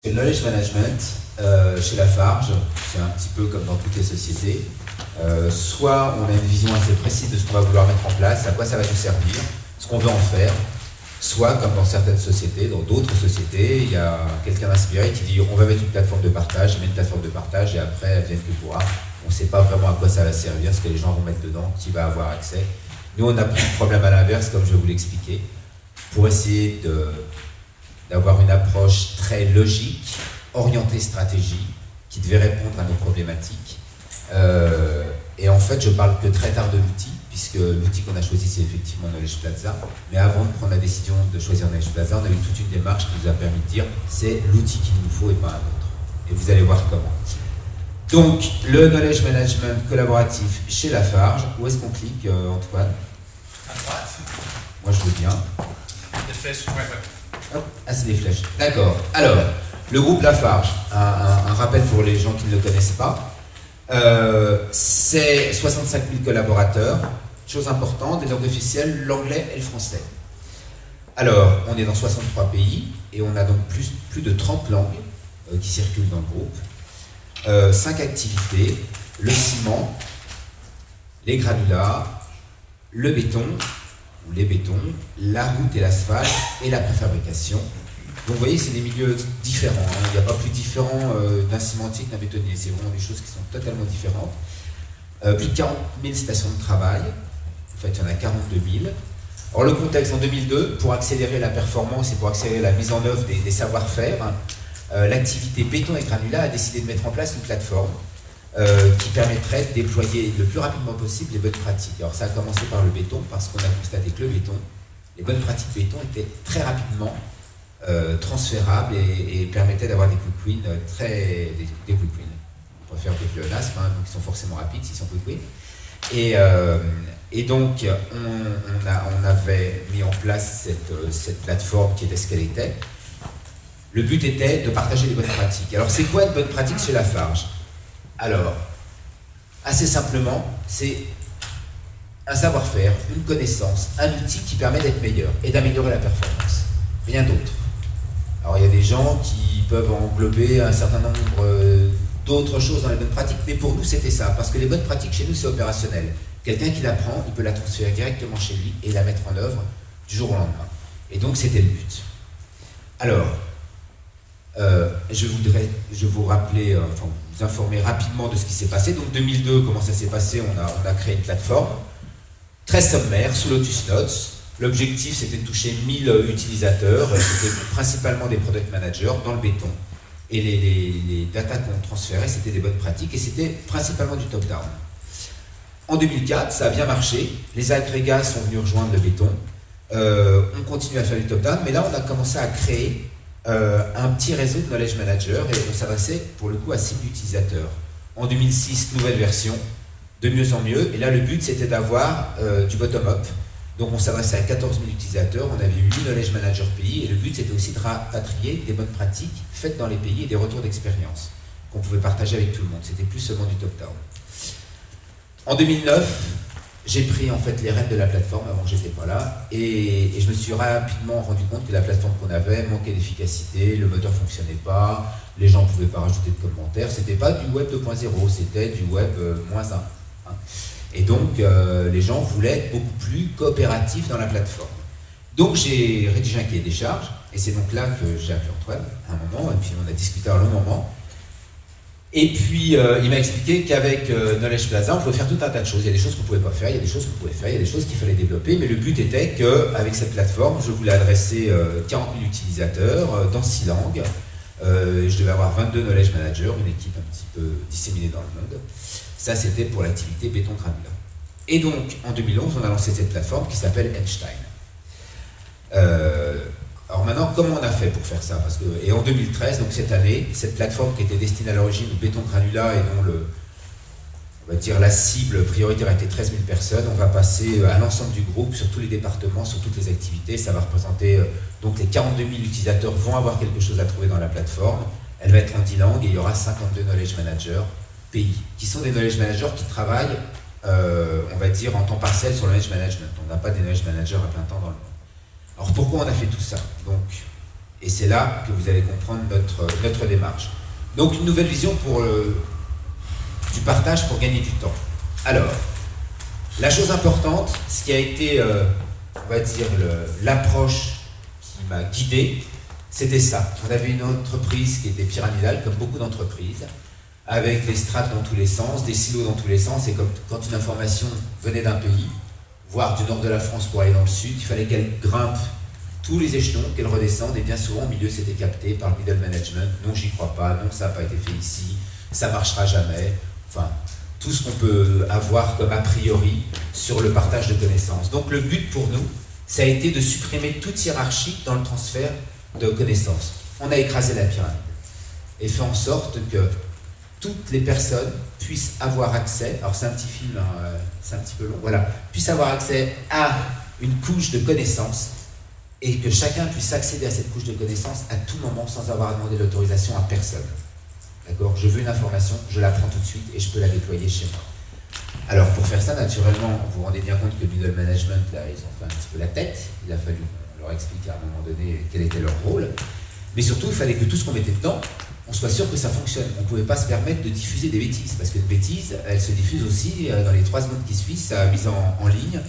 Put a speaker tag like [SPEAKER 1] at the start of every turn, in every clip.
[SPEAKER 1] Le knowledge management, chez Lafarge, c'est un petit peu comme dans toutes les sociétés. Soit on a une vision assez précise de ce qu'on va vouloir mettre en place, à quoi ça va nous servir, ce qu'on veut en faire. Soit, comme dans certaines sociétés, dans d'autres sociétés, il y a quelqu'un d'inspiré qui dit on va mettre une plateforme de partage, il met une plateforme de partage et après, elle vient que pourra. On ne sait pas vraiment à quoi ça va servir, ce que les gens vont mettre dedans, qui va avoir accès. Nous, on a pris le problème à l'inverse, comme je vais vous l'expliquer, pour essayer d'avoir une approche très logique, orientée stratégie, qui devait répondre à nos problématiques. Et en fait, je parle que très tard de l'outil, puisque l'outil qu'on a choisi, c'est effectivement Knowledge Plaza. Mais avant de prendre la décision de choisir Knowledge Plaza, on a eu toute une démarche qui nous a permis de dire c'est l'outil qu'il nous faut et pas un autre. Et vous allez voir comment. Donc, le Knowledge Management collaboratif chez Lafarge. Où est-ce qu'on clique, Antoine?
[SPEAKER 2] À droite.
[SPEAKER 1] Moi, je veux bien.
[SPEAKER 2] Les flèches, ouais.
[SPEAKER 1] Hop. Ah, c'est des flèches. D'accord. Alors, le groupe Lafarge, un rappel pour les gens qui ne le connaissent pas. C'est 65 000 collaborateurs. Chose importante, des langues officielles, l'anglais et le français. Alors, on est dans 63 pays et on a donc plus de 30 langues qui circulent dans le groupe. 5 activités, le ciment, les granulats, le béton, ou les bétons, la route et l'asphalte et la préfabrication. Donc vous voyez, c'est des milieux différents. Hein. Il n'y a pas plus différent d'un cimentique, d'un bétonnier. C'est vraiment des choses qui sont totalement différentes. Plus de 40 000 stations de travail. En fait, il y en a 42 000. Alors le contexte, en 2002, pour accélérer la performance et pour accélérer la mise en œuvre des savoir-faire, l'activité béton et granulat a décidé de mettre en place une plateforme qui permettrait de déployer le plus rapidement possible les bonnes pratiques. Alors ça a commencé par le béton, parce qu'on a constaté que le béton, les bonnes pratiques béton étaient très rapidement transférables et permettaient d'avoir des quick wins des quick wins. On préfère des pléonasmes, hein, donc ils sont forcément rapides s'ils sont quick wins. Et donc on avait mis en place cette plateforme qui était ce qu'elle était. Le but était de partager les bonnes pratiques. Alors c'est quoi une bonne pratique chez Lafarge? Alors, assez simplement, c'est un savoir-faire, une connaissance, un outil qui permet d'être meilleur et d'améliorer la performance. Rien d'autre. Alors il y a des gens qui peuvent englober un certain nombre d'autres choses dans les bonnes pratiques, mais pour nous c'était ça, parce que les bonnes pratiques chez nous c'est opérationnel. Quelqu'un qui l'apprend, il peut la transférer directement chez lui et la mettre en œuvre du jour au lendemain. Et donc c'était le but. Alors, je vous rappeler, enfin vous informer rapidement de ce qui s'est passé. Donc 2002, comment ça s'est passé? On a créé une plateforme très sommaire sous Lotus Notes. L'objectif c'était de toucher 1000 utilisateurs, c'était principalement des product managers dans le béton. Et les datas qu'on transférait, c'était des bonnes pratiques et c'était principalement du top-down. En 2004, ça a bien marché, les agrégats sont venus rejoindre le béton, on continue à faire du top-down, mais là on a commencé à créer un petit réseau de knowledge managers et on s'adressait pour le coup à 6 000 utilisateurs. En 2006, nouvelle version, de mieux en mieux, et là le but c'était d'avoir du bottom-up. Donc on s'adressait à 14 000 utilisateurs, on avait 8 knowledge managers pays, et le but c'était aussi de rapatrier des bonnes pratiques faites dans les pays et des retours d'expérience qu'on pouvait partager avec tout le monde. C'était plus seulement du top-down. En 2009, j'ai pris en fait les rênes de la plateforme, avant que j'étais pas là, et je me suis rapidement rendu compte que la plateforme qu'on avait manquait d'efficacité, le moteur fonctionnait pas, les gens ne pouvaient pas rajouter de commentaires, c'était pas du web 2.0, c'était du web -1. Hein. Et donc les gens voulaient être beaucoup plus coopératifs dans la plateforme. Donc j'ai rédigé un cahier des charges, et c'est donc là que j'ai appelé Antoine à un moment, et puis on a discuté à un long moment. Et puis, il m'a expliqué qu'avec Knowledge Plaza, on pouvait faire tout un tas de choses. Il y a des choses qu'on ne pouvait pas faire, il y a des choses qu'on pouvait faire, il y a des choses qu'il fallait développer. Mais le but était qu'avec cette plateforme, je voulais adresser 40 000 utilisateurs dans 6 langues. Je devais avoir 22 Knowledge Managers, une équipe un petit peu disséminée dans le monde. Ça, c'était pour l'activité béton granulat. Et donc, en 2011, on a lancé cette plateforme qui s'appelle Einstein. Alors maintenant, comment on a fait pour faire ça? Et en 2013, donc cette année, cette plateforme qui était destinée à l'origine au béton granulat et dont on va dire la cible prioritaire était 13 000 personnes, on va passer à l'ensemble du groupe, sur tous les départements, sur toutes les activités. Ça va représenter, donc les 42 000 utilisateurs vont avoir quelque chose à trouver dans la plateforme. Elle va être en 10 langues et il y aura 52 knowledge managers pays, qui sont des knowledge managers qui travaillent, on va dire, en temps partiel sur le knowledge management. On n'a pas des knowledge managers à plein temps dans le monde. Alors pourquoi on a fait tout ça? Donc, Et c'est là que vous allez comprendre notre démarche. Donc une nouvelle vision du partage pour gagner du temps. Alors, la chose importante, ce qui a été, on va dire, l'approche qui m'a guidé, c'était ça. On avait une entreprise qui était pyramidale, comme beaucoup d'entreprises, avec des strates dans tous les sens, des silos dans tous les sens, et comme quand une information venait d'un pays, voire du nord de la France pour aller dans le sud, il fallait qu'elle grimpe tous les échelons, qu'elle redescende, et bien souvent au milieu c'était capté par le middle management. Non, j'y crois pas, non, ça n'a pas été fait ici, ça marchera jamais. Enfin, tout ce qu'on peut avoir comme a priori sur le partage de connaissances. Donc le but pour nous, ça a été de supprimer toute hiérarchie dans le transfert de connaissances. On a écrasé la pyramide et fait en sorte que toutes les personnes puissent avoir accès, alors c'est un petit film, hein, c'est un petit peu long, voilà, puissent avoir accès à une couche de connaissances et que chacun puisse accéder à cette couche de connaissances à tout moment sans avoir à demander l'autorisation à personne. D'accord ? Je veux une information, je la prends tout de suite et je peux la déployer chez moi. Alors pour faire ça, naturellement, vous vous rendez bien compte que le middle management, là, ils ont fait un petit peu la tête. Il a fallu leur expliquer à un moment donné quel était leur rôle. Mais surtout, il fallait que tout ce qu'on mettait dedans, on soit sûr que ça fonctionne. On ne pouvait pas se permettre de diffuser des bêtises, parce que les bêtises, elles se diffusent aussi dans les 3 secondes qui suivent, ça a mise en ligne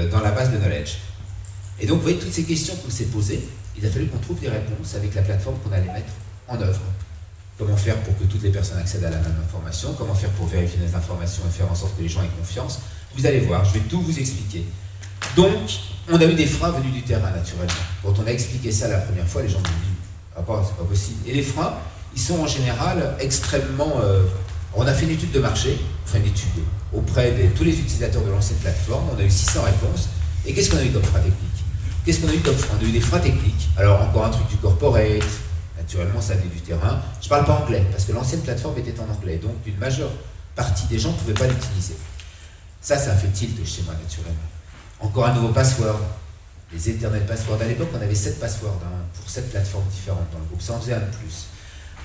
[SPEAKER 1] dans la base de knowledge. Et donc, vous voyez, toutes ces questions qu'on s'est posées, il a fallu qu'on trouve des réponses avec la plateforme qu'on allait mettre en œuvre. Comment faire pour que toutes les personnes accèdent à la même information, comment faire pour vérifier les informations et faire en sorte que les gens aient confiance. Vous allez voir, je vais tout vous expliquer. Donc, on a eu des freins venus du terrain, naturellement. Quand on a expliqué ça la première fois, les gens m'ont dit « Ah bon, c'est pas possible ». Et les freins, ils sont en général extrêmement... on a fait une étude de marché, enfin une étude auprès de tous les utilisateurs de l'ancienne plateforme, on a eu 600 réponses. Et qu'est-ce qu'on a eu comme freins techniques? Qu'est-ce qu'on a eu comme freins? On a eu des freins techniques. Alors, encore un truc du corporate. Naturellement, ça venait du terrain. Je ne parle pas anglais, parce que l'ancienne plateforme était en anglais, donc une majeure partie des gens ne pouvaient pas l'utiliser. Ça a fait tilt chez moi, naturellement. Encore un nouveau password, les Ethernet passwords. À l'époque, on avait 7 passwords pour 7 plateformes différentes dans le groupe, ça en faisait un de plus.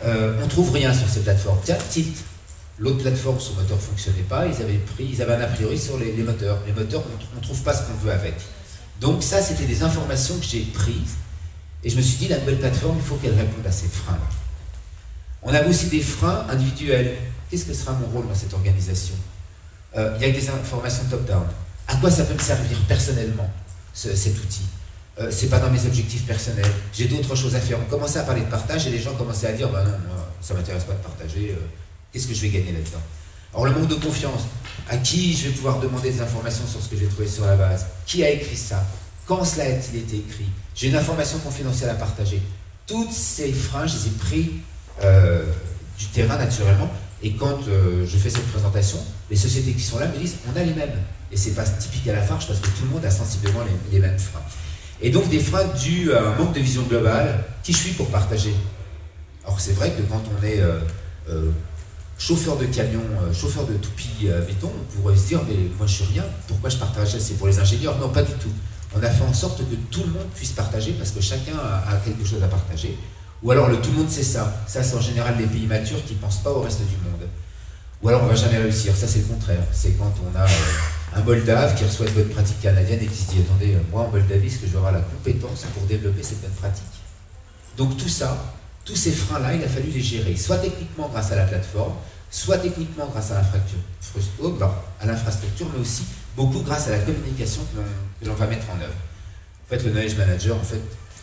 [SPEAKER 1] On ne trouve rien sur ces plateformes. Tiens, tilt. L'autre plateforme, son moteur ne fonctionnait pas, ils avaient un a priori sur les moteurs. Les moteurs, on ne trouve pas ce qu'on veut avec. Donc ça, c'était des informations que j'ai prises. Et je me suis dit, la nouvelle plateforme, il faut qu'elle réponde à ces freins-là. On avait aussi des freins individuels. Qu'est-ce que sera mon rôle dans cette organisation? Il y a des informations top-down. À quoi ça peut me servir personnellement, cet outil? C'est pas dans mes objectifs personnels. J'ai d'autres choses à faire. On commençait à parler de partage et les gens commençaient à dire, bah non, moi, ça ne m'intéresse pas de partager. Qu'est-ce que je vais gagner là-dedans? Alors le manque de confiance. À qui je vais pouvoir demander des informations sur ce que j'ai trouvé sur la base? Qui a écrit ça? Quand cela a-t-il été écrit? J'ai une information confidentielle à partager. Toutes ces freins, je les ai pris du terrain naturellement. Et quand je fais cette présentation, les sociétés qui sont là me disent on a les mêmes. Et c'est pas typique à la Lafarge parce que tout le monde a sensiblement les mêmes freins. Et donc des freins dus à un manque de vision globale. Qui je suis pour partager? Alors c'est vrai que quand on est chauffeur de camion, chauffeur de toupie béton, on pourrait se dire mais moi je suis rien, pourquoi je partage? C'est pour les ingénieurs? Non, pas du tout. On a fait en sorte que tout le monde puisse partager parce que chacun a quelque chose à partager. Ou alors le tout le monde sait ça. Ça c'est en général les pays matures qui ne pensent pas au reste du monde. Ou alors on ne va jamais réussir. Ça c'est le contraire. C'est quand on a un Moldave qui reçoit une bonne pratique canadienne et qui se dit attendez, moi en Moldavie, est-ce que j'aurai la compétence pour développer cette bonne pratique? Donc tout ça, tous ces freins-là, il a fallu les gérer. Soit techniquement grâce à la plateforme, soit techniquement grâce à l'infrastructure, mais aussi beaucoup grâce à la communication que l'on va mettre en œuvre. En fait, le knowledge manager,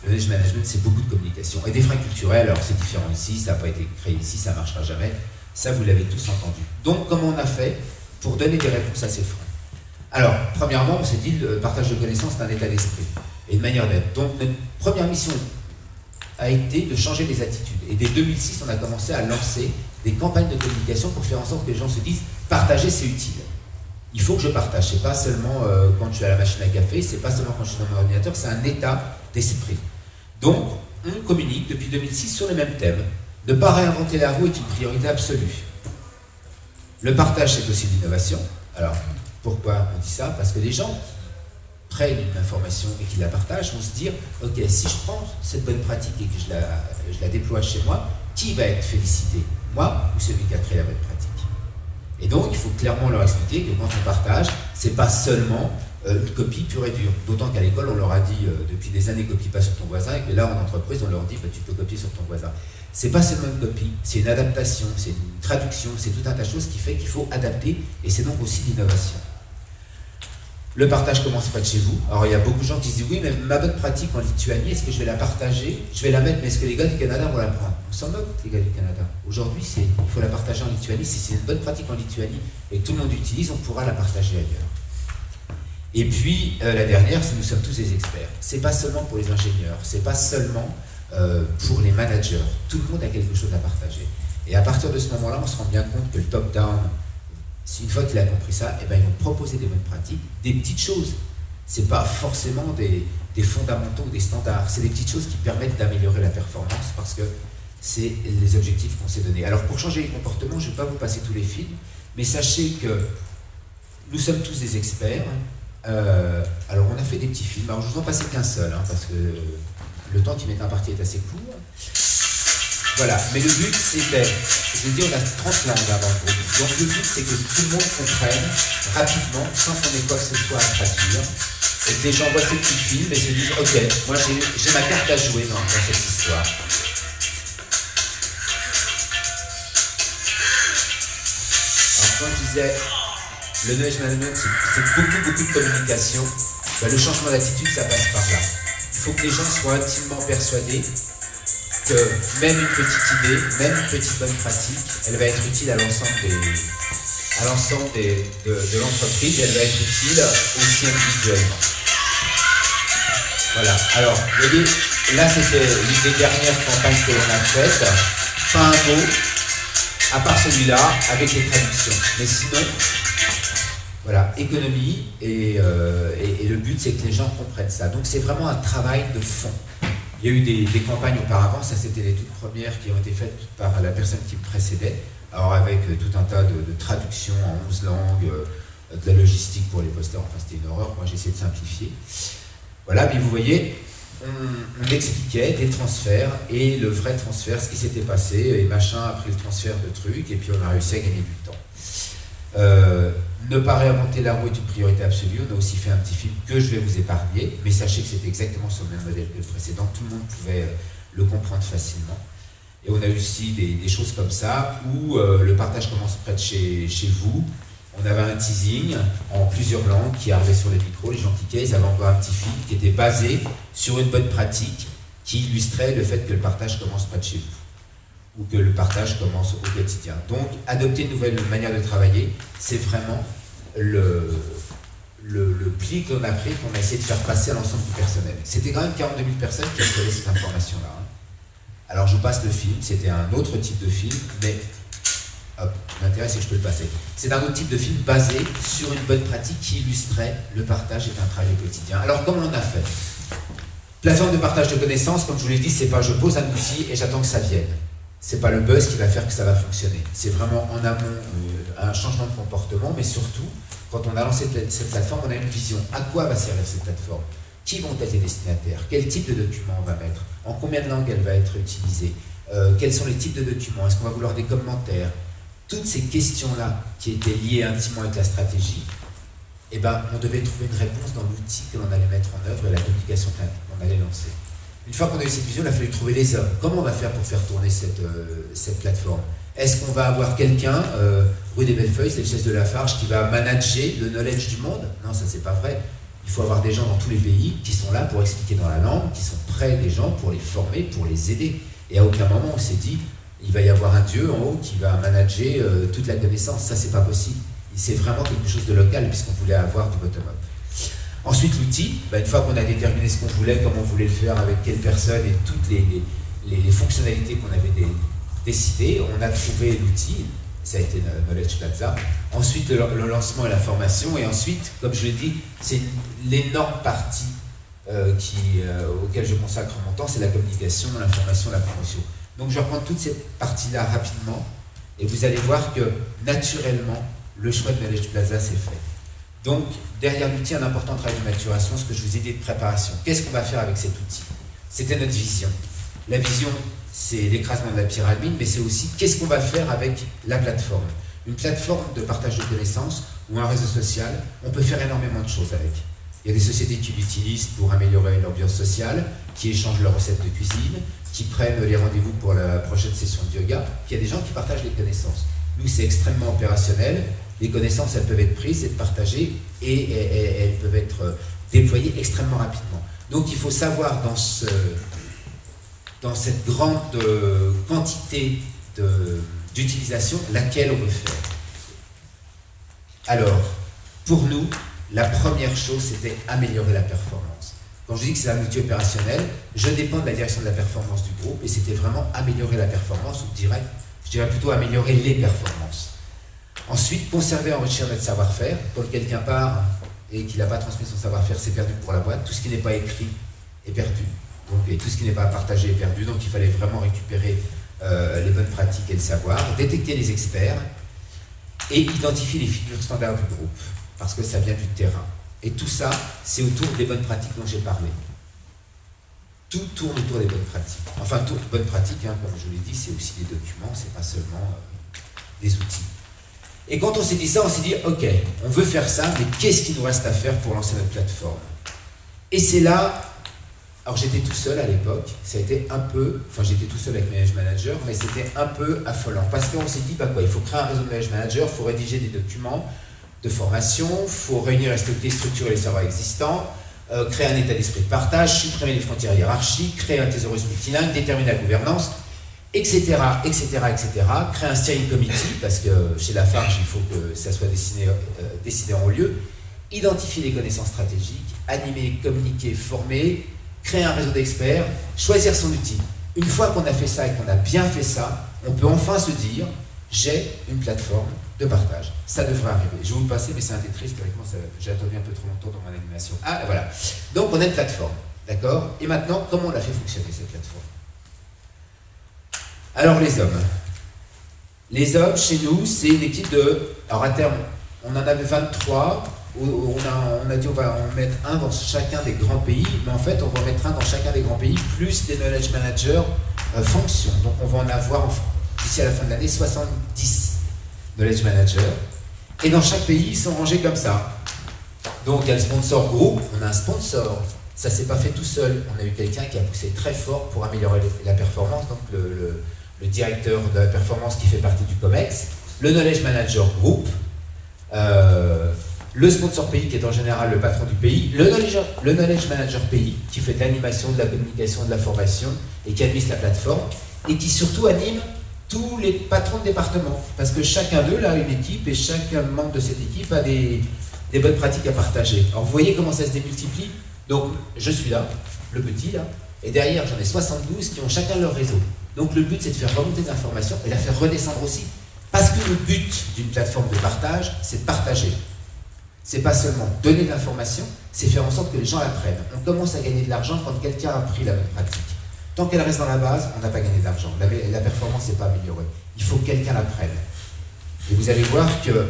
[SPEAKER 1] le knowledge management, c'est beaucoup de communication. Et des freins culturels, alors c'est différent ici, ça n'a pas été créé ici, ça ne marchera jamais. Ça, vous l'avez tous entendu. Donc, comment on a fait pour donner des réponses à ces freins? Alors, premièrement, on s'est dit, le partage de connaissances, c'est un état d'esprit et une manière d'être. Donc, notre première mission a été de changer les attitudes. Et dès 2006, on a commencé à lancer des campagnes de communication pour faire en sorte que les gens se disent « partager, c'est utile ». Il faut que je partage. C'est pas seulement quand je suis à la machine à café, c'est pas seulement quand je suis dans mon ordinateur, c'est un état d'esprit. Donc, on communique depuis 2006 sur les mêmes thèmes. Ne pas réinventer la roue est une priorité absolue. Le partage, c'est aussi l'innovation. Alors, pourquoi on dit ça? Parce que les gens qui prennent une information et qui la partagent vont se dire « Ok, si je prends cette bonne pratique et que je la déploie chez moi, qui va être félicité? Moi ou celui qui a créé la bonne pratique ?» Et donc, il faut clairement leur expliquer que quand on partage, c'est pas seulement une copie pure et dure. D'autant qu'à l'école, on leur a dit depuis des années copie pas sur ton voisin, et que là en entreprise, on leur dit bah, tu peux copier sur ton voisin. C'est pas seulement une copie, c'est une adaptation, c'est une traduction, c'est tout un tas de choses qui fait qu'il faut adapter, et c'est donc aussi l'innovation. Le partage commence près de chez vous. Alors il y a beaucoup de gens qui se disent oui, mais ma bonne pratique en Lituanie, est-ce que je vais la partager? Je vais la mettre, mais est-ce que les gars du Canada vont la prendre? On s'en moque, les gars du Canada. Aujourd'hui, il faut la partager en Lituanie. Si c'est une bonne pratique en Lituanie et que tout le monde utilise, on pourra la partager ailleurs. Et puis la dernière, c'est nous sommes tous des experts. C'est pas seulement pour les ingénieurs, c'est pas seulement pour les managers. Tout le monde a quelque chose à partager. Et à partir de ce moment-là, on se rend bien compte que le top-down, une fois qu'il a compris ça, eh ben, ils vont proposer des bonnes pratiques, des petites choses. C'est pas forcément des fondamentaux ou des standards, c'est des petites choses qui permettent d'améliorer la performance parce que c'est les objectifs qu'on s'est donnés. Alors pour changer les comportements, je ne vais pas vous passer tous les films, mais sachez que nous sommes tous des experts. Alors on a fait des petits films, alors je vous en passe qu'un seul, hein, parce que le temps qui m'est imparti est assez court. Voilà, mais le but c'était, je vous dis, on a 30 langues dans le groupe. Donc le but c'est que tout le monde comprenne rapidement, sans qu'on ait quoi que ce soit à traduire, et que les gens voient ces petits films et se disent ok, moi j'ai ma carte à jouer dans cette histoire. Alors quand je disais, le knowledge management c'est beaucoup de communication, ben, le changement d'attitude ça passe par là. Il faut que les gens soient intimement persuadés que même une petite idée, même une petite bonne pratique, elle va être utile à l'ensemble de l'entreprise et elle va être utile aussi individuellement. Voilà, alors, vous voyez, là c'était l'une des dernières campagnes que l'on a faites, pas un mot, à part celui-là, avec les traductions. Mais sinon, voilà, économie, et le but c'est que les gens comprennent ça. Donc c'est vraiment un travail de fond. Il y a eu des campagnes auparavant, ça c'était les toutes premières qui ont été faites par la personne qui me précédait, alors avec tout un tas de traductions en 11 langues, de la logistique pour les posters, enfin c'était une horreur, moi j'ai essayé de simplifier. Voilà, mais vous voyez, on expliquait des transferts et le vrai transfert, ce qui s'était passé, et machin a pris le transfert de trucs et puis on a réussi à gagner du temps. Ne pas réinventer la roue est une priorité absolue. On a aussi fait un petit film que je vais vous épargner, mais sachez que c'était exactement sur le même modèle que le précédent. Tout le monde pouvait le comprendre facilement. Et on a aussi des choses comme ça, où le partage commence près de chez vous. On avait un teasing en plusieurs langues qui arrivait sur les micros, les gens cliquaient, ils avaient encore un petit film qui était basé sur une bonne pratique qui illustrait le fait que le partage commence près de chez vous, ou que le partage commence au quotidien. Donc, adopter une nouvelle manière de travailler, c'est vraiment le pli qu'on a pris, qu'on a essayé de faire passer à l'ensemble du personnel. C'était quand même 42 000 personnes qui recevaient cette information-là. Hein. Alors, je vous passe le film, c'était un autre type de film, mais hop, l'intérêt c'est que je peux le passer. C'est un autre type de film basé sur une bonne pratique qui illustrait le partage est un travail au quotidien. Alors, comment on a fait? Plateforme de partage de connaissances, comme je vous l'ai dit, c'est pas je pose un outil et j'attends que ça vienne. C'est pas le buzz qui va faire que ça va fonctionner. C'est vraiment en amont un changement de comportement, mais surtout, quand on a lancé cette plateforme, on a une vision. À quoi va servir cette plateforme? Qui vont être les destinataires? Quel type de documents on va mettre? En combien de langues elle va être utilisée? Quels sont les types de documents? Est-ce qu'on va vouloir des commentaires? Toutes ces questions-là, qui étaient liées intimement avec la stratégie, eh ben, on devait trouver une réponse dans l'outil que l'on allait mettre en œuvre et la communication qu'on allait lancer. Une fois qu'on a eu cette vision, il a fallu trouver les hommes. Comment on va faire pour faire tourner cette plateforme? Est-ce qu'on va avoir quelqu'un, rue des Bellefeuilles, c'est le chef de Lafarge, qui va manager le knowledge du monde? Non, ça c'est pas vrai. Il faut avoir des gens dans tous les pays qui sont là pour expliquer dans la langue, qui sont près des gens pour les former, pour les aider. Et à aucun moment on s'est dit, il va y avoir un dieu en haut qui va manager toute la connaissance. Ça c'est pas possible. C'est vraiment quelque chose de local puisqu'on voulait avoir du bottom-up. Ensuite, l'outil, une fois qu'on a déterminé ce qu'on voulait, comment on voulait le faire, avec quelle personne et toutes les fonctionnalités qu'on avait décidées, on a trouvé l'outil, ça a été Knowledge Plaza. Ensuite, le lancement et la formation, et ensuite, comme je l'ai dit, c'est l'énorme partie auquel je consacre mon temps, c'est la communication, l'information, la promotion. Donc je vais reprendre toute cette partie-là rapidement, et vous allez voir que, naturellement, le choix de Knowledge Plaza s'est fait. Donc, derrière l'outil, un important travail de maturation, ce que je vous ai dit de préparation. Qu'est-ce qu'on va faire avec cet outil? C'était notre vision. La vision, c'est l'écrasement de la pyramide, mais c'est aussi qu'est-ce qu'on va faire avec la plateforme. Une plateforme de partage de connaissances ou un réseau social, on peut faire énormément de choses avec. Il y a des sociétés qui l'utilisent pour améliorer l'ambiance sociale, qui échangent leurs recettes de cuisine, qui prennent les rendez-vous pour la prochaine session de yoga. Puis il y a des gens qui partagent les connaissances. Nous, c'est extrêmement opérationnel. Les connaissances, elles peuvent être prises et partagées et elles peuvent être déployées extrêmement rapidement. Donc il faut savoir dans cette grande quantité d'utilisation laquelle on veut faire. Alors, pour nous, la première chose, c'était améliorer la performance. Quand je dis que c'est un outil opérationnel, je dépends de la direction de la performance du groupe et c'était vraiment améliorer la performance, ou je dirais plutôt améliorer les performances. Ensuite, conserver et enrichir notre savoir-faire. Quand quelqu'un part et qu'il n'a pas transmis son savoir-faire, c'est perdu pour la boîte. Tout ce qui n'est pas écrit est perdu. Donc, et tout ce qui n'est pas partagé est perdu. Donc il fallait vraiment récupérer les bonnes pratiques et le savoir, détecter les experts et identifier les figures standards du groupe, parce que ça vient du terrain. Et tout ça, c'est autour des bonnes pratiques dont j'ai parlé. Tout tourne autour des bonnes pratiques. Enfin, toutes bonnes pratiques, hein, comme je l'ai dit, c'est aussi des documents, c'est pas seulement des outils. Et quand on s'est dit ça, on s'est dit, ok, on veut faire ça, mais qu'est-ce qu'il nous reste à faire pour lancer notre plateforme? Et c'est là, alors j'étais tout seul à l'époque, ça a été un peu, enfin j'étais tout seul avec Manage Manager, mais c'était un peu affolant, parce qu'on s'est dit, bah quoi, il faut créer un réseau de Manage Manager, il faut rédiger des documents de formation, il faut réunir et structurer les serveurs existants, créer un état d'esprit de partage, supprimer les frontières hiérarchiques, créer un thésaurus multilingue, déterminer la gouvernance, etc., etc., etc., créer un steering committee, parce que chez Lafarge, il faut que ça soit décidé en haut lieu, identifier les connaissances stratégiques, animer, communiquer, former, créer un réseau d'experts, choisir son outil. Une fois qu'on a fait ça et qu'on a bien fait ça, on peut enfin se dire, j'ai une plateforme de partage. Ça devrait arriver. Je vais vous le passer, mais c'est un Tetris, théoriquement, j'ai attendu un peu trop longtemps dans mon animation. Ah, voilà. Donc, on a une plateforme, d'accord? Et maintenant, comment on l'a fait fonctionner, cette plateforme? Alors, les hommes. Les hommes, chez nous, c'est une équipe de... Alors, à terme, on en avait 23. On a dit on va en mettre un dans chacun des grands pays, mais en fait, on va en mettre un dans chacun des grands pays, plus des knowledge managers fonctions. Donc, on va en avoir, d'ici à la fin de l'année, 70 knowledge managers. Et dans chaque pays, ils sont rangés comme ça. Donc, il y a le sponsor groupe, on a un sponsor. Ça ne s'est pas fait tout seul. On a eu quelqu'un qui a poussé très fort pour améliorer la performance, donc le directeur de la performance qui fait partie du COMEX, le knowledge manager groupe, le sponsor pays qui est en général le patron du pays, le knowledge manager pays qui fait de l'animation, de la communication, de la formation et qui administre la plateforme et qui surtout anime tous les patrons de département, parce que chacun d'eux a une équipe et chaque membre de cette équipe a des bonnes pratiques à partager. Alors vous voyez comment ça se démultiplie. Donc je suis là, le petit là, et derrière j'en ai 72 qui ont chacun leur réseau. Donc le but c'est de faire remonter des informations et la faire redescendre aussi. Parce que le but d'une plateforme de partage, c'est de partager. C'est pas seulement donner de l'information, c'est faire en sorte que les gens l'apprennent. On commence à gagner de l'argent quand quelqu'un a appris la bonne pratique. Tant qu'elle reste dans la base, on n'a pas gagné d'argent. La performance n'est pas améliorée. Il faut que quelqu'un l'apprenne. Et vous allez voir que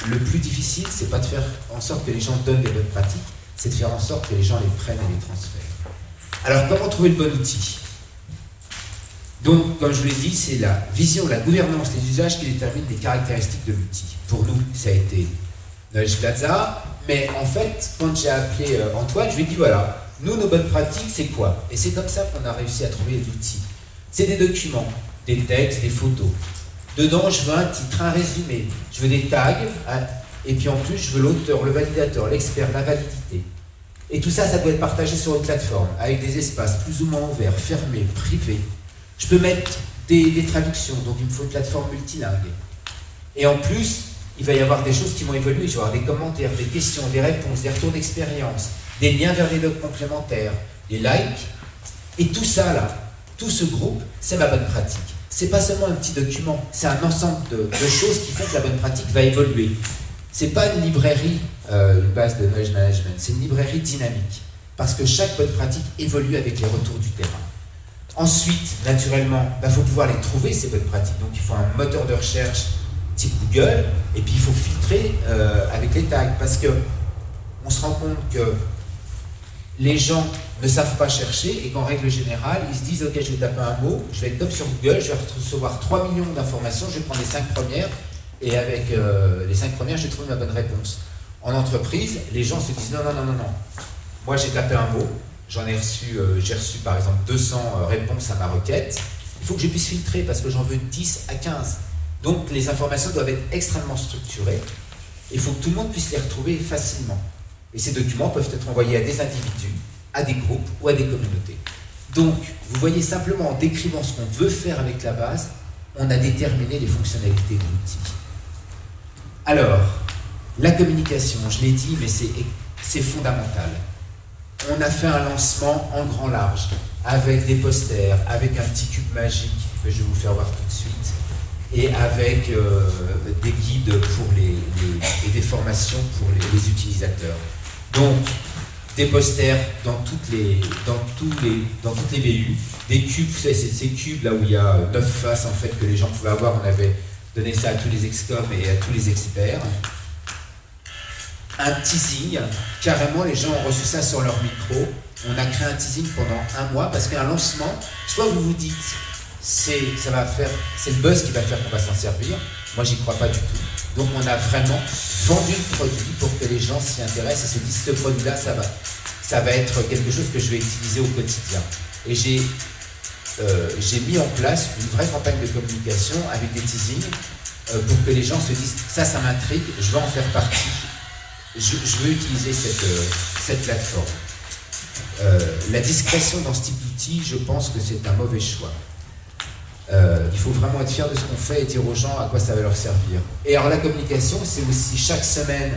[SPEAKER 1] le plus difficile, c'est pas de faire en sorte que les gens donnent des bonnes pratiques, c'est de faire en sorte que les gens les prennent et les transfèrent. Alors, comment trouver le bon outil? Donc, comme je vous l'ai dit, c'est la vision, la gouvernance, les usages qui déterminent les caractéristiques de l'outil. Pour nous, ça a été Knowledge Plaza, mais en fait, quand j'ai appelé Antoine, je lui ai dit voilà, nous, nos bonnes pratiques, c'est quoi? Et c'est comme ça qu'on a réussi à trouver les outils. C'est des documents, des textes, des photos. Dedans, je veux un titre, un résumé, je veux des tags, et puis en plus, je veux l'auteur, le validateur, l'expert, la validité. Et tout ça, ça doit être partagé sur une plateforme, avec des espaces plus ou moins ouverts, fermés, privés. Je peux mettre des traductions, donc il me faut une plateforme multilingue. Et en plus, il va y avoir des choses qui vont évoluer. Je vais avoir des commentaires, des questions, des réponses, des retours d'expérience, des liens vers des docs complémentaires, des likes. Et tout ça, là, tout ce groupe, c'est ma bonne pratique. C'est pas seulement un petit document, c'est un ensemble de choses qui font que la bonne pratique va évoluer. C'est pas une librairie, une base de knowledge management, c'est une librairie dynamique. Parce que chaque bonne pratique évolue avec les retours du terrain. Ensuite, naturellement, il faut pouvoir les trouver, ces bonnes pratiques. Donc il faut un moteur de recherche type Google, et puis il faut filtrer avec les tags, parce qu'on se rend compte que les gens ne savent pas chercher, et qu'en règle générale, ils se disent « Ok, je vais taper un mot, je vais être top sur Google, je vais recevoir 3 millions d'informations, je vais prendre les 5 premières, et avec les 5 premières, je vais trouver ma bonne réponse. » En entreprise, les gens se disent non, non, non, non, non. Moi, j'ai tapé un mot, j'ai reçu par exemple 200 réponses à ma requête. Il faut que je puisse filtrer parce que j'en veux 10 à 15. Donc, les informations doivent être extrêmement structurées. Il faut que tout le monde puisse les retrouver facilement. Et ces documents peuvent être envoyés à des individus, à des groupes ou à des communautés. Donc, vous voyez simplement en décrivant ce qu'on veut faire avec la base, on a déterminé les fonctionnalités de l'outil. Alors, la communication, je l'ai dit, mais c'est fondamental. On a fait un lancement en grand large, avec des posters, avec un petit cube magique que je vais vous faire voir tout de suite, et avec des guides pour et des formations pour les utilisateurs. Donc, des posters dans toutes les BU, des cubes, vous savez, c'est ces cubes là où il y a 9 faces en fait que les gens pouvaient avoir. On avait donné ça à tous les excoms et à tous les experts. Un teasing, carrément les gens ont reçu ça sur leur micro. On a créé un teasing pendant un mois parce qu'un lancement, soit vous vous dites c'est le buzz qui va faire qu'on va s'en servir. Moi j'y crois pas du tout. Donc on a vraiment vendu le produit pour que les gens s'y intéressent et se disent ce produit-là, ça va être quelque chose que je vais utiliser au quotidien. Et j'ai mis en place une vraie campagne de communication avec des teasings pour que les gens se disent ça m'intrigue, je vais en faire partie, je veux utiliser cette plateforme. La discrétion dans ce type d'outil, je pense que c'est un mauvais choix. Il faut vraiment être fier de ce qu'on fait et dire aux gens à quoi ça va leur servir. Et alors la communication, c'est aussi chaque semaine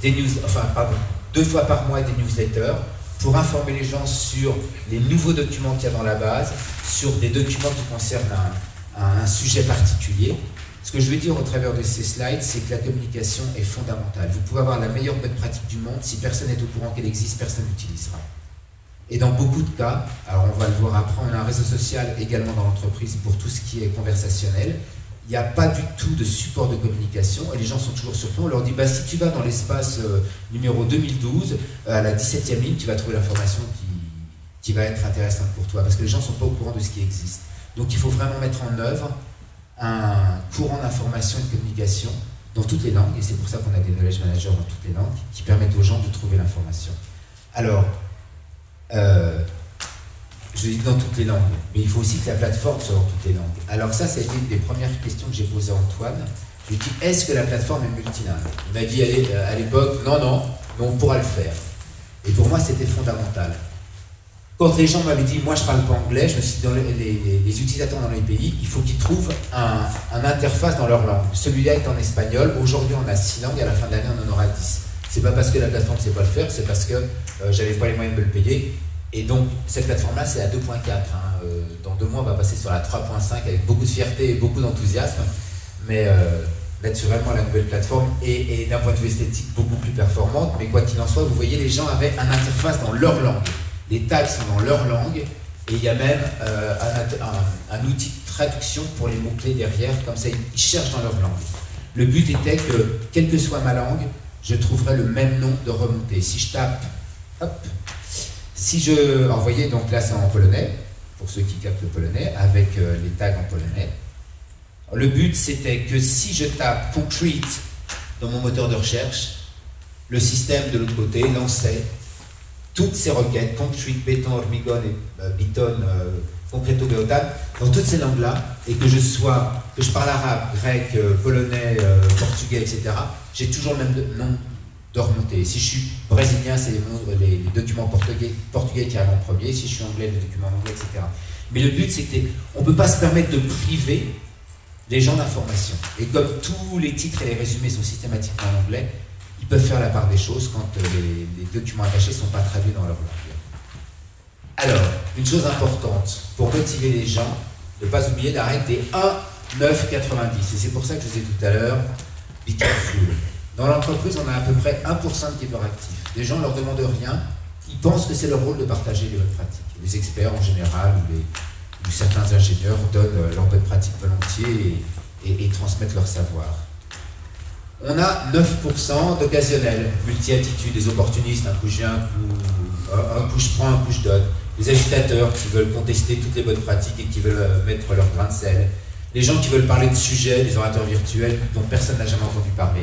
[SPEAKER 1] des 2 fois par mois des newsletters pour informer les gens sur les nouveaux documents qu'il y a dans la base, sur des documents qui concernent un sujet particulier. Ce que je veux dire au travers de ces slides, c'est que la communication est fondamentale. Vous pouvez avoir la meilleure bonne pratique du monde, si personne n'est au courant qu'elle existe, personne n'utilisera. Et dans beaucoup de cas, alors on va le voir après, on a un réseau social également dans l'entreprise pour tout ce qui est conversationnel. Il n'y a pas du tout de support de communication et les gens sont toujours surpris. On leur dit, si tu vas dans l'espace numéro 2012, à la 17e ligne, tu vas trouver l'information qui va être intéressante pour toi parce que les gens ne sont pas au courant de ce qui existe. Donc il faut vraiment mettre en œuvre un courant d'information et de communication dans toutes les langues et c'est pour ça qu'on a des knowledge managers dans toutes les langues qui permettent aux gens de trouver l'information. Alors, je dis dans toutes les langues, mais il faut aussi que la plateforme soit dans toutes les langues. Alors ça a été une des premières questions que j'ai posées à Antoine. Je lui ai dit, est-ce que la plateforme est multilingue? Il m'a dit à l'époque, non, mais on pourra le faire. Et pour moi, c'était fondamental. Quand les gens m'avaient dit, moi je parle pas anglais, je me suis dit, les utilisateurs dans les pays, il faut qu'ils trouvent un interface dans leur langue. Celui-là est en espagnol, aujourd'hui on a 6 langues, à la fin de l'année on en aura 10. C'est pas parce que la plateforme ne sait pas le faire, c'est parce que j'avais pas les moyens de me le payer. Et donc, cette plateforme-là, c'est la 2.4. Dans 2 mois, on va passer sur la 3.5 avec beaucoup de fierté et beaucoup d'enthousiasme. Mais naturellement, la nouvelle plateforme est d'un point de vue esthétique beaucoup plus performante. Mais quoi qu'il en soit, vous voyez, les gens avaient un interface dans leur langue. Les tags sont dans leur langue. Et il y a même un outil de traduction pour les mots-clés derrière. Comme ça, ils cherchent dans leur langue. Le but était que, quelle que soit ma langue, je trouverai le même nom de remontée. Si je tape, hop, alors, vous voyez, donc là c'est en polonais, pour ceux qui captent le polonais, avec les tags en polonais. Le but c'était que si je tape concrete dans mon moteur de recherche, le système de l'autre côté lançait toutes ces requêtes, concrete, béton, hormigón, biton, concreto, beotan, dans toutes ces langues-là, et que je parle arabe, grec, polonais, portugais, etc., j'ai toujours le même nom de remonter. Si je suis brésilien, c'est les documents portugais qui arrivent en premier. Si je suis anglais, les documents anglais, etc. Mais le but, c'était, on ne peut pas se permettre de priver les gens d'informations. Et comme tous les titres et les résumés sont systématiquement en anglais, ils peuvent faire la part des choses quand les documents attachés ne sont pas traduits dans leur langue. Alors, une chose importante, pour motiver les gens, ne pas oublier la règle des 1, 9, 90. Et c'est pour ça que je vous ai dit tout à l'heure, be careful. Dans l'entreprise, on a à peu près 1% de keepers actifs. Les gens ne leur demandent rien, ils pensent que c'est leur rôle de partager les bonnes pratiques. Les experts en général, ou certains ingénieurs donnent leurs bonnes pratiques volontiers et transmettent leur savoir. On a 9% d'occasionnels, multi-attitudes, des opportunistes, un coup je viens, un coup je prends, un coup je donne. Les agitateurs qui veulent contester toutes les bonnes pratiques et qui veulent mettre leur grain de sel. Les gens qui veulent parler de sujets, des orateurs virtuels dont personne n'a jamais entendu parler.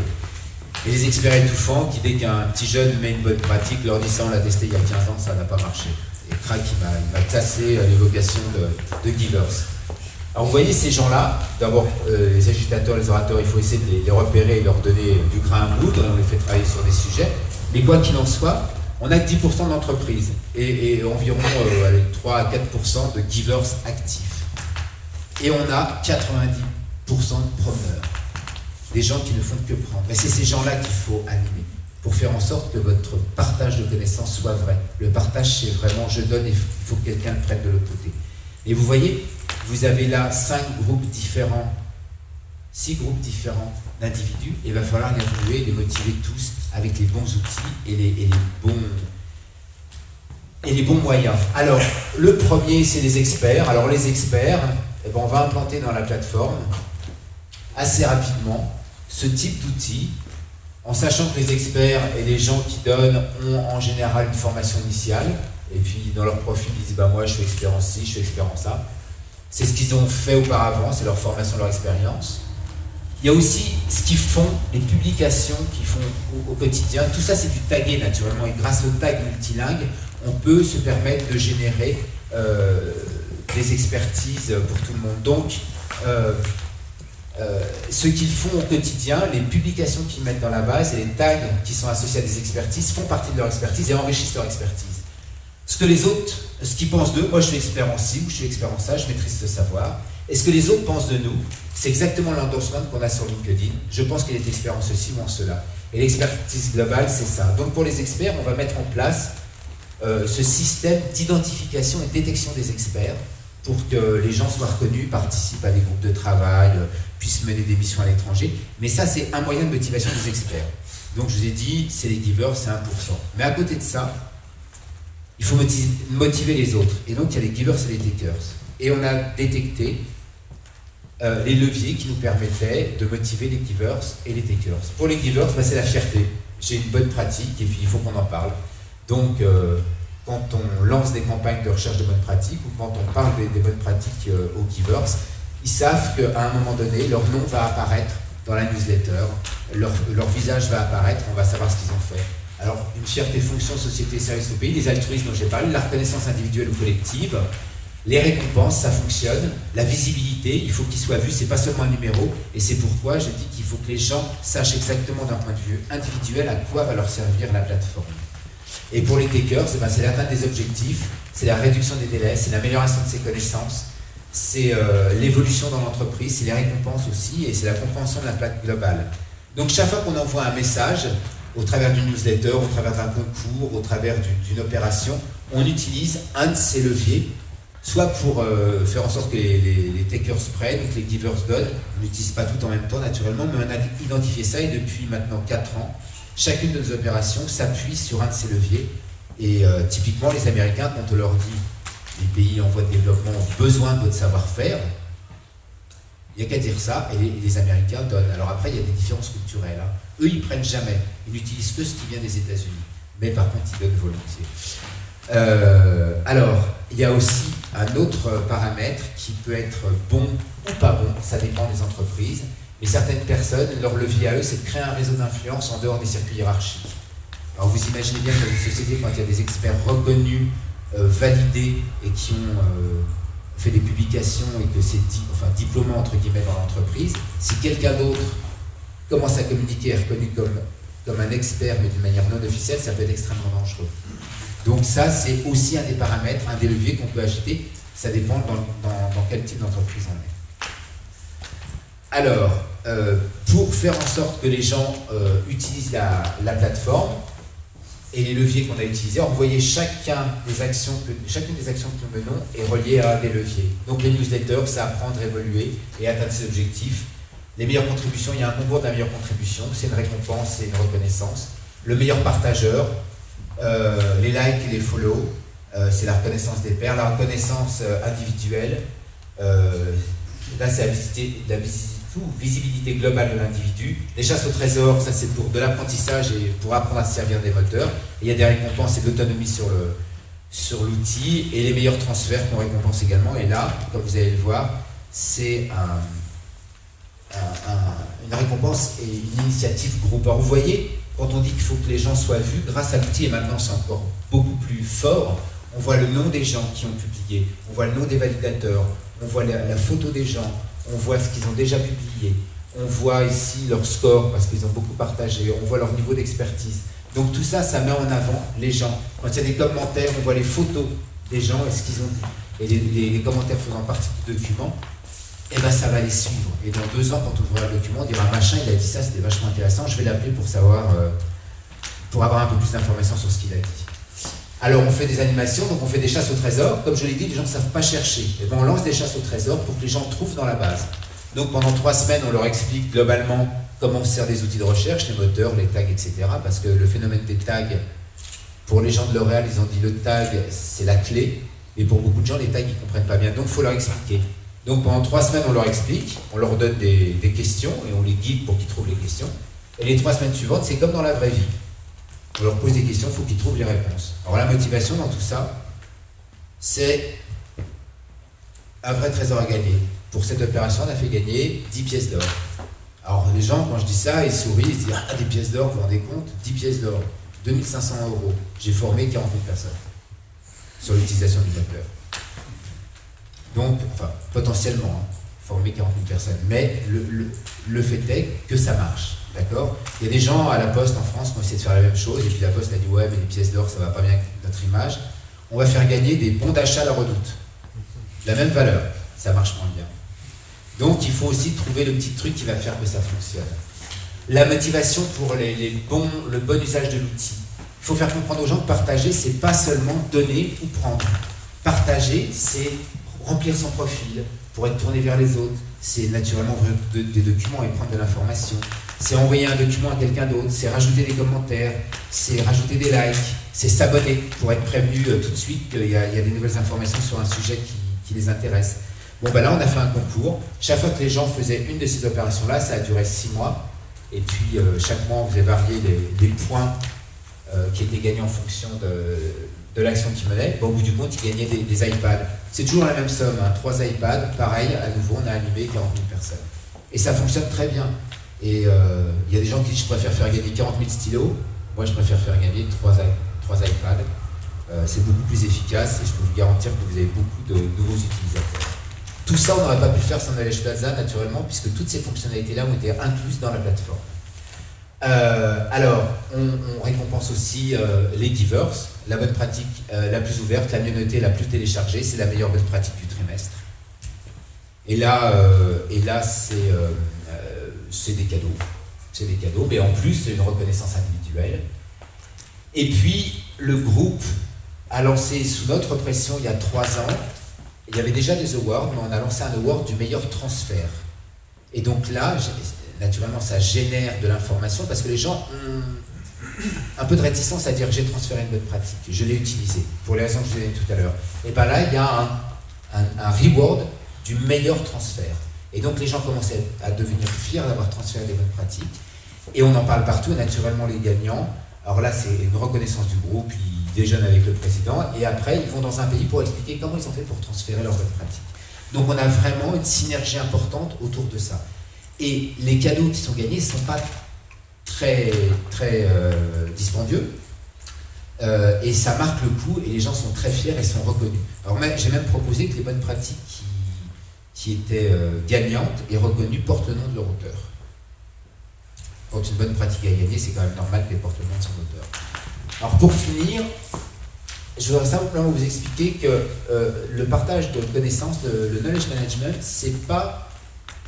[SPEAKER 1] Et les experts étouffants qui, dès qu'un petit jeune met une bonne pratique, leur disent ça, on l'a testé il y a 15 ans, ça n'a pas marché. Et crac, il m'a cassé l'évocation de Givers. Alors vous voyez ces gens-là, d'abord les agitateurs, les orateurs, il faut essayer de les repérer et leur donner du grain à moudre, et on les fait travailler sur des sujets. Mais quoi qu'il en soit, on a que 10% d'entreprises et environ 3 à 4% de givers actifs. Et on a 90% de preneurs, des gens qui ne font que prendre. Et c'est ces gens-là qu'il faut animer pour faire en sorte que votre partage de connaissances soit vrai. Le partage, c'est vraiment je donne et il faut que quelqu'un le prenne de l'autre côté. Et vous voyez, vous avez là 6 groupes différents d'individus, et il va falloir les retrouver, les motiver tous avec les bons outils et les bons moyens. Alors, le premier, c'est les experts. Alors, les experts, eh ben, on va implanter dans la plateforme assez rapidement ce type d'outils, en sachant que les experts et les gens qui donnent ont en général une formation initiale, et puis dans leur profil, ils disent bah, moi je suis expert en ci, je suis expert en ça. C'est ce qu'ils ont fait auparavant, c'est leur formation, leur expérience. Il y a aussi ce qu'ils font, les publications qu'ils font au quotidien. Tout ça, c'est du tagué naturellement. Et grâce au tag multilingue, on peut se permettre de générer des expertises pour tout le monde. Donc, ce qu'ils font au quotidien, les publications qu'ils mettent dans la base et les tags qui sont associés à des expertises font partie de leur expertise et enrichissent leur expertise. Ce que les autres, ce qu'ils pensent d'eux, moi je suis expert en ci ou je suis expert en ça, je maîtrise ce savoir. Et ce que les autres pensent de nous, c'est exactement l'endorsement qu'on a sur LinkedIn. Je pense qu'il est expert en ceci ou en cela. Et l'expertise globale, c'est ça. Donc pour les experts, on va mettre en place ce système d'identification et de détection des experts pour que les gens soient reconnus, participent à des groupes de travail, puissent mener des missions à l'étranger. Mais ça, c'est un moyen de motivation des experts. Donc je vous ai dit, c'est les givers, c'est 1%. Mais à côté de ça, il faut motiver les autres. Et donc il y a les givers et les takers. Et on a détecté les leviers qui nous permettaient de motiver les givers et les takers. Pour les givers, bah, c'est la fierté. J'ai une bonne pratique et puis il faut qu'on en parle. Donc quand on lance des campagnes de recherche de bonnes pratiques ou quand on parle des bonnes pratiques aux givers, ils savent qu'à un moment donné, leur nom va apparaître dans la newsletter, leur visage va apparaître, on va savoir ce qu'ils ont fait. Alors, une fierté, fonction, société, service au pays, les altruismes dont j'ai parlé, la reconnaissance individuelle ou collective, les récompenses, ça fonctionne, la visibilité, il faut qu'il soit vu, c'est pas seulement un numéro, et c'est pourquoi je dis qu'il faut que les gens sachent exactement d'un point de vue individuel à quoi va leur servir la plateforme. Et pour les takers, eh ben, c'est l'atteinte des objectifs, c'est la réduction des délais, c'est l'amélioration de ses connaissances, c'est l'évolution dans l'entreprise, c'est les récompenses aussi, et c'est la compréhension de la plaque globale. Donc chaque fois qu'on envoie un message, au travers d'une newsletter, au travers d'un concours, au travers d'une opération, on utilise un de ces leviers, soit pour faire en sorte que les takers prennent, que les givers donnent. On n'utilise pas tout en même temps naturellement, mais on a identifié ça et depuis maintenant 4 ans, chacune de nos opérations s'appuie sur un de ces leviers. Et typiquement, les Américains, quand on leur dit les pays en voie de développement ont besoin de votre savoir-faire, il n'y a qu'à dire ça, et les Américains donnent. Alors après, il y a des différences culturelles. Hein. Eux, ils ne prennent jamais. Ils n'utilisent que ce qui vient des États-Unis. Mais par contre, ils donnent volontiers. Alors, il y a aussi un autre paramètre qui peut être bon ou pas bon. Ça dépend des entreprises. Mais certaines personnes, leur levier à eux, c'est de créer un réseau d'influence en dehors des circuits hiérarchiques. Alors, vous imaginez bien que dans une société, quand il y a des experts reconnus, validés et qui ont fait des publications et que c'est diplômant entre guillemets dans l'entreprise, si quelqu'un d'autre commence à communiquer et est reconnu comme un expert mais d'une manière non officielle, ça peut être extrêmement dangereux. Donc ça, c'est aussi un des paramètres, un des leviers qu'on peut agiter, ça dépend dans quel type d'entreprise on est. Alors, pour faire en sorte que les gens utilisent la plateforme, et les leviers qu'on a utilisés, vous voyez chacune des actions que nous menons est reliée à des leviers. Donc les newsletters, c'est apprendre, évoluer et atteindre ses objectifs. Les meilleures contributions, il y a un concours de la meilleure contribution, c'est une récompense et une reconnaissance. Le meilleur partageur, les likes et les follow, c'est la reconnaissance des pairs. La reconnaissance individuelle, là c'est la visibilité globale de l'individu. Les chasses au trésor, ça c'est pour de l'apprentissage et pour apprendre à se servir des moteurs. Et il y a des récompenses et de l'autonomie sur l'outil. Et les meilleurs transferts qu'on récompense également. Et là, comme vous allez le voir, c'est une récompense et une initiative groupe. Alors vous voyez, quand on dit qu'il faut que les gens soient vus, grâce à l'outil, et maintenant c'est encore beaucoup plus fort, on voit le nom des gens qui ont publié, on voit le nom des validateurs, on voit la photo des gens, on voit ce qu'ils ont déjà publié, on voit ici leur score parce qu'ils ont beaucoup partagé, on voit leur niveau d'expertise. Donc tout ça, ça met en avant les gens. Quand il y a des commentaires, on voit les photos des gens et ce qu'ils ont dit. Et les commentaires faisant partie du document, et ben ça va les suivre. Et dans 2 ans, quand on ouvrira le document, on dira machin, il a dit ça, c'était vachement intéressant, je vais l'appeler pour savoir, pour avoir un peu plus d'informations sur ce qu'il a dit. Alors on fait des animations, donc on fait des chasses au trésor. Comme je l'ai dit, les gens ne savent pas chercher. Et ben on lance des chasses au trésor pour que les gens trouvent dans la base. Donc pendant 3 semaines, on leur explique globalement comment on sert des outils de recherche, les moteurs, les tags, etc. Parce que le phénomène des tags, pour les gens de L'Oréal, ils ont dit le tag, c'est la clé. Et pour beaucoup de gens, les tags, ils ne comprennent pas bien. Donc il faut leur expliquer. Donc pendant 3 semaines, on leur explique, on leur donne des questions et on les guide pour qu'ils trouvent les questions. Et les 3 semaines suivantes, c'est comme dans la vraie vie. On leur pose des questions, il faut qu'ils trouvent les réponses. Alors la motivation dans tout ça, c'est un vrai trésor à gagner. Pour cette opération, on a fait gagner 10 pièces d'or. Alors les gens, quand je dis ça, ils sourient, ils se disent « Ah, des pièces d'or, vous vous rendez compte? 10 pièces d'or, 2500 €. J'ai formé 40 000 personnes sur l'utilisation du moteur. » Donc, enfin, potentiellement, former 40 000 personnes. Mais le fait est que ça marche, d'accord? Il y a des gens à la Poste en France qui ont essayé de faire la même chose, et puis la Poste a dit « Ouais, mais les pièces d'or, ça va pas bien avec notre image. On va faire gagner des bons d'achat à la Redoute. La même valeur, ça marche moins bien. » Donc, il faut aussi trouver le petit truc qui va faire que ça fonctionne. La motivation pour le bon usage de l'outil. Il faut faire comprendre aux gens que partager, c'est pas seulement donner ou prendre. Partager, c'est remplir son profil pour être tourné vers les autres. C'est naturellement ouvrir des documents et prendre de l'information. C'est envoyer un document à quelqu'un d'autre. C'est rajouter des commentaires. C'est rajouter des likes. C'est s'abonner pour être prévenu tout de suite qu'il y a des nouvelles informations sur un sujet qui les intéresse. Bon, ben là, on a fait un concours. Chaque fois que les gens faisaient une de ces opérations-là, ça a duré 6 mois. Et puis, chaque mois, on faisait varier les points qui étaient gagnés en fonction de l'action qu'ils menaient. Bon, au bout du compte, ils gagnaient des iPads. C'est toujours la même somme, hein, 3 iPads. Pareil, à nouveau, on a animé 40 000 personnes. Et ça fonctionne très bien. Et il y a des gens qui disent, je préfère faire gagner 40 000 stylos. Moi, je préfère faire gagner 3 iPads. C'est beaucoup plus efficace et je peux vous garantir que vous avez beaucoup de nouveaux utilisateurs. Tout ça, on n'aurait pas pu le faire sans Knowledge Plaza, naturellement, puisque toutes ces fonctionnalités-là ont été incluses dans la plateforme. Alors, on récompense aussi les givers, la bonne pratique la plus ouverte, la mieux notée, la plus téléchargée, c'est la meilleure bonne pratique du trimestre. Et là c'est des cadeaux. C'est des cadeaux, mais en plus, c'est une reconnaissance individuelle. Et puis, le groupe a lancé, sous notre pression, il y a 3 ans, il y avait déjà des awards, mais on a lancé un award du meilleur transfert. Et donc là, naturellement, ça génère de l'information parce que les gens ont un peu de réticence à dire j'ai transféré une bonne pratique, je l'ai utilisée, pour les raisons que je vous ai données tout à l'heure. Et bien là, il y a un reward du meilleur transfert. Et donc les gens commencent à devenir fiers d'avoir transféré des bonnes pratiques. Et on en parle partout, et naturellement les gagnants. Alors là, c'est une reconnaissance du groupe, ils déjeunent avec le président, et après, ils vont dans un pays pour expliquer comment ils ont fait pour transférer leurs bonnes pratiques. Donc on a vraiment une synergie importante autour de ça. Et les cadeaux qui sont gagnés ne sont pas très dispendieux, et ça marque le coup, et les gens sont très fiers et sont reconnus. Alors j'ai même proposé que les bonnes pratiques qui étaient gagnantes et reconnues portent le nom de leur auteur. Quand une bonne pratique a gagné, c'est quand même normal qu'elle porte le nom de son auteur. Alors pour finir, je voudrais simplement vous expliquer que le partage de connaissances, le knowledge management, c'est pas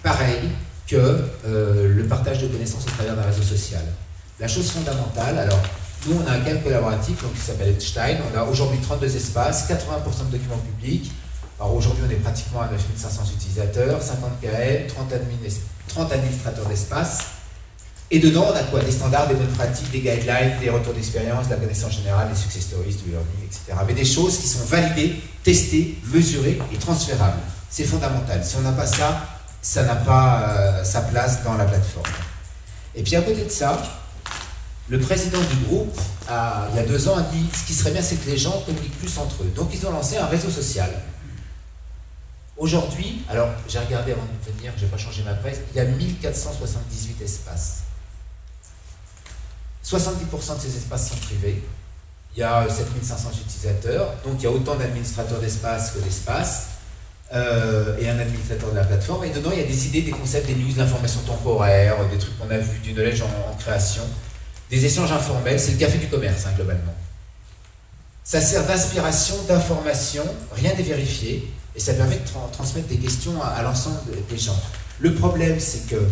[SPEAKER 1] pareil que le partage de connaissances au travers d'un réseau social. La chose fondamentale, alors nous on a un cadre collaboratif donc, qui s'appelle Einstein, on a aujourd'hui 32 espaces, 80% de documents publics. Alors aujourd'hui on est pratiquement à 9500 utilisateurs, 50 KL, 30 administrateurs d'espace. Et dedans, on a quoi? Des standards, des bonnes pratiques, des guidelines, des retours d'expérience, de la connaissance générale, des success stories, du learning, etc. Mais des choses qui sont validées, testées, mesurées et transférables. C'est fondamental. Si on n'a pas ça, ça n'a pas sa place dans la plateforme. Et puis à côté de ça, le président du groupe, il y a 2 ans, a dit ce qui serait bien, c'est que les gens communiquent plus entre eux. Donc ils ont lancé un réseau social. Aujourd'hui, alors j'ai regardé avant de venir, je n'ai pas changé ma presse, il y a 1478 espaces. 70% de ces espaces sont privés. Il y a 7500 utilisateurs, donc il y a autant d'administrateurs d'espace que d'espace, et un administrateur de la plateforme. Et dedans, il y a des idées, des concepts, des news, l'information temporaire, des trucs qu'on a vus, du knowledge en création, des échanges informels. C'est le café du commerce, hein, globalement. Ça sert d'inspiration, d'information, rien n'est vérifié, et ça permet de transmettre des questions à l'ensemble des gens. Le problème, c'est que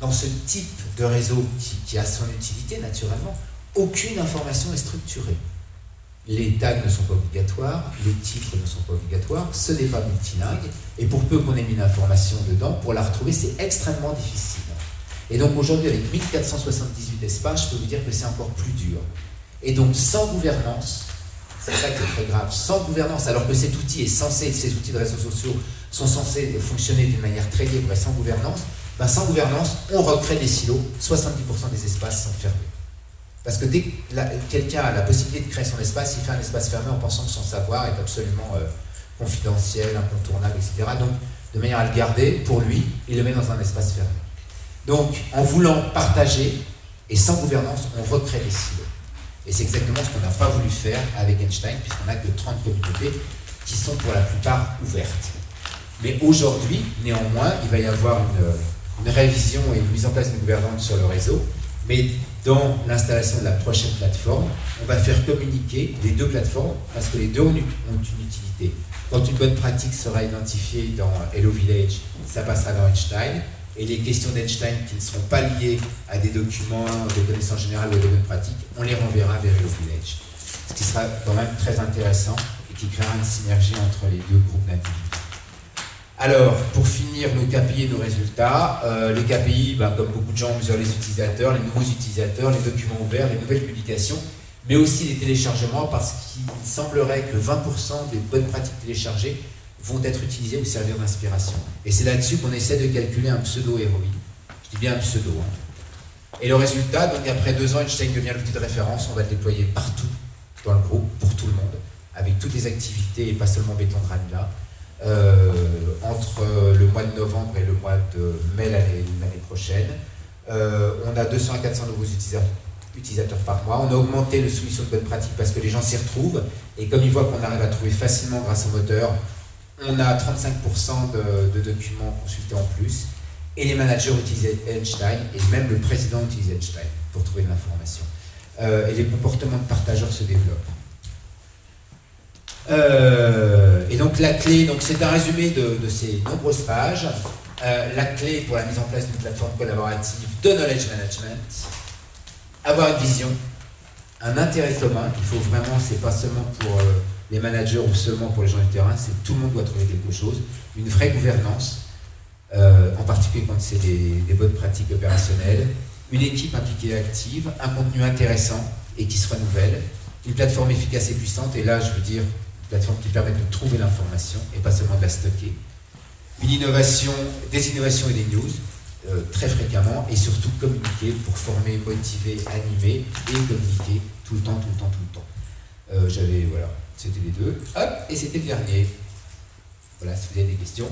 [SPEAKER 1] dans ce type de réseau qui a son utilité, naturellement, aucune information n'est structurée. Les tags ne sont pas obligatoires, les titres ne sont pas obligatoires, ce n'est pas multilingue, et pour peu qu'on ait mis une information dedans, pour la retrouver, c'est extrêmement difficile. Et donc aujourd'hui, avec 1478 espaces, je peux vous dire que c'est encore plus dur. Et donc sans gouvernance, c'est ça qui est très grave, sans gouvernance, alors que cet outil est censé, ces outils de réseaux sociaux sont censés fonctionner d'une manière très libre et sans gouvernance, ben sans gouvernance, on recrée des silos, 70% des espaces sont fermés. Parce que dès que quelqu'un a la possibilité de créer son espace, il fait un espace fermé en pensant que son savoir est absolument confidentiel, incontournable, etc. Donc, de manière à le garder, pour lui, il le met dans un espace fermé. Donc, en voulant partager, et sans gouvernance, on recrée des silos. Et c'est exactement ce qu'on n'a pas voulu faire avec Einstein, puisqu'on n'a que 30 communautés qui sont pour la plupart ouvertes. Mais aujourd'hui, néanmoins, il va y avoir une révision et une mise en place d'une gouvernance sur le réseau, mais dans l'installation de la prochaine plateforme, on va faire communiquer les deux plateformes, parce que les deux ont une utilité. Quand une bonne pratique sera identifiée dans Hello Village, ça passera dans Einstein, et les questions d'Einstein qui ne seront pas liées à des documents, des connaissances générales ou des bonnes pratiques, on les renverra vers Hello Village. Ce qui sera quand même très intéressant et qui créera une synergie entre les deux groupes d'individus. Alors, pour finir nos KPI et nos résultats, les KPI, comme beaucoup de gens mesurent les utilisateurs, les nouveaux utilisateurs, les documents ouverts, les nouvelles publications, mais aussi les téléchargements, parce qu'il semblerait que 20% des bonnes pratiques téléchargées vont être utilisées ou servir d'inspiration. Et c'est là-dessus qu'on essaie de calculer un pseudo-ROI. Je dis bien un pseudo. Hein. Et le résultat, donc après 2 ans, Einstein devient l'outil de référence, on va le déployer partout dans le groupe, pour tout le monde, avec toutes les activités et pas seulement Béton Ranula. Entre le mois de novembre et le mois de mai l'année prochaine. On a 200 à 400 nouveaux utilisateurs par mois. On a augmenté le solution de bonne pratique parce que les gens s'y retrouvent. Et comme ils voient qu'on arrive à trouver facilement grâce au moteur, on a 35% de documents consultés en plus. Et les managers utilisent Einstein, et même le président utilise Einstein pour trouver de l'information. Et les comportements de partageurs se développent. Et donc la clé, c'est un résumé de ces nombreuses pages. La clé pour la mise en place d'une plateforme collaborative de knowledge management, avoir une vision, un intérêt commun. Il faut vraiment, c'est pas seulement pour les managers ou seulement pour les gens du terrain, c'est tout le monde doit trouver quelque chose. Une vraie gouvernance, en particulier quand c'est des bonnes pratiques opérationnelles. Une équipe impliquée et active, un contenu intéressant et qui se renouvelle. Une plateforme efficace et puissante, et là je veux dire plateforme qui permet de trouver l'information et pas seulement de la stocker. Une innovation, des innovations et des news, très fréquemment, et surtout communiquer pour former, motiver, animer et communiquer tout le temps. Voilà, c'était les deux. Hop, et c'était le dernier. Voilà, si vous avez des questions.